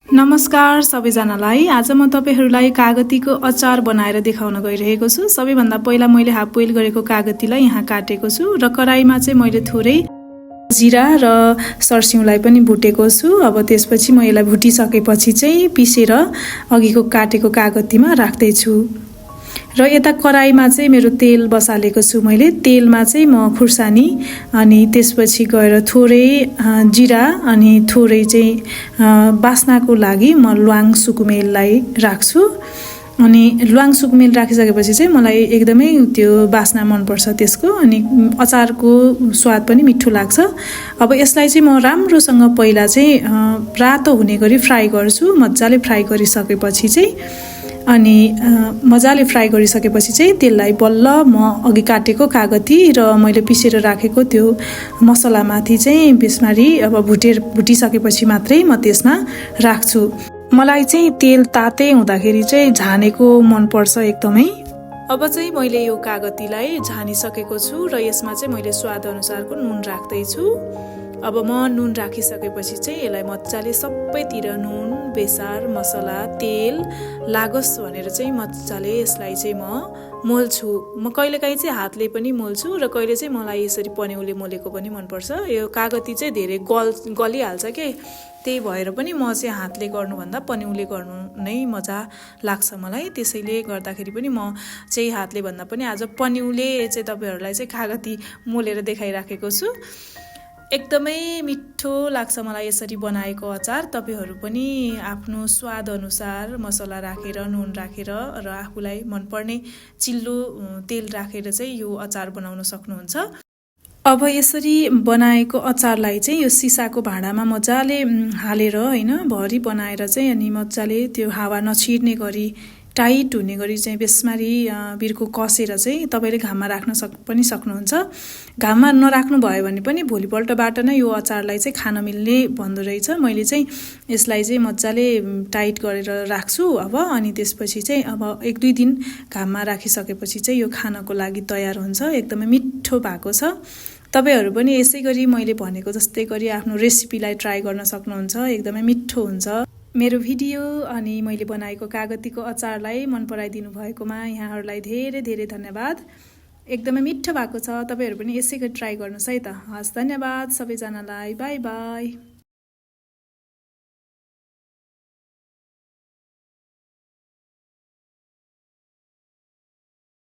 नमस्कार सबैजनालाई। आज म तपाईहरुलाई कागतीको अचार बनाएर देखाउन गइरहेको छु। सबैभन्दा पहिला मैले हाफ बोइल गरेको कागतीलाई यहाँ काटेको छु र कराईमा चाहिँ मैले थोरै जिरा र सर्स्युलाई पनि भुटेको छु। अब त्यसपछि म यसलाई भुटिसकेपछि चाहिँ पिसेर अघिको काटेको कागतीमा राख्दै छु। र यता कराईमा चाहिँ मेरो तेल बसालेको छु। मैले तेलमा चाहिँ म खुर्सानी अनि त्यसपछि गएर थोरै जिरा अनि थोरै चाहिँ बास्नाको लागि म ल्वाङ सुकुमेललाई राख्छु। अनि ल्वाङ सुकुमेल राखिसकेपछि चाहिँ मलाई एकदमै त्यो बास्ना मन पर्छ त्यसको, अनि अचारको स्वाद पनि मिठो लाग्छ। अब यसलाई चाहिँ म राम्रोसँग पहिला चाहिँ रातो हुने गरी फ्राई गर्छु। मजाले फ्राई गरिसकेपछि चाहिँ मजाले फ्राई गरिसकेपछि चाहिँ त्यसलाई बल्ल म अघि काटेको कागती र मैले पिसेर राखेको त्यो मसलामाथि चाहिँ बिस्मारी अब भुटिसकेपछि मात्रै म त्यसमा राख्छु। मलाई चाहिँ तेल तातै हुँदाखेरि चाहिँ झानेको मन पर्छ एकदमै। अब चाहिँ मैले यो कागतीलाई झानिसकेको छु र यसमा चाहिँ मैले स्वाद अनुसारको नुन राख्दै छु। अब म नुन राखिसकेपछि चाहिँ यसलाई मजाले सबैतिर नुन, बेसार, मसला, तेल लागोस् भनेर चाहिँ मजाले यसलाई चाहिँ म मोल्छु। म कहिलेकाहीँ चाहिँ हातले पनि मोल्छु र कहिले चाहिँ मलाई यसरी पन्युले मोलेको पनि मनपर्छ। यो कागती चाहिँ धेरै गलिहाल्छ के, त्यही भएर पनि म चाहिँ हातले गर्नुभन्दा पन्युले गर्नु नै मजा लाग्छ मलाई। त्यसैले गर्दाखेरि पनि म चाहिँ हातले भन्दा पनि आज पन्युले चाहिँ तपाईहरुलाई चाहिँ कागती मोलेर देखाइराखेको छु। एकदमै मिठो लाग्छ मलाई यसरी बनाएको अचार। तपाईहरु पनि आफ्नो स्वाद अनुसार मसला राखेर, नुन राखेर र आफूलाई मनपर्ने चिल्लो तेल राखेर चाहिँ यो अचार बनाउन सक्नुहुन्छ। अब यसरी बनाएको अचारलाई चाहिँ यो सिसाको भाँडामा मजाले हालेर हैन भरि बनाएर चाहिँ अनि मजाले त्यो हावा नछिर्ने गरी टाइट हुने गरी चाहिँ बेस्मारी बिर्को कसेर चाहिँ तपाईले घाममा राख्न पनि सक्नुहुन्छ। घाममा नराख्नु भयो भने पनि भोलिपल्टबाट नै यो अचारलाई चाहिँ खान मिल्ने भन्दो रहेछ। मैले चाहिँ यसलाई चाहिँ मजाले टाइट गरेर राख्छु अब, अनि त्यसपछि चाहिँ अब 1-2 दिन घाममा राखिसकेपछि चाहिँ यो खानको लागि तयार हुन्छ। एकदमै मिठो भएको छ। तपाईहरु पनि यसै गरी मैले भनेको जस्तै गरी आफ्नो रेसिपीलाई ट्राई गर्न सक्नुहुन्छ। एकदमै मिठो हुन्छ। मेरो भिडियो अनि मैले बनाएको कागतीको अचारलाई मन पराइदिनु भएकोमा यहाँहरुलाई धेरै धेरै धन्यवाद। एकदमै मिठो भएको छ। तपाईहरु पनि यसै गरी ट्राई गर्नुस् है त। हस्, धन्यवाद सबैजनालाई। Bye bye.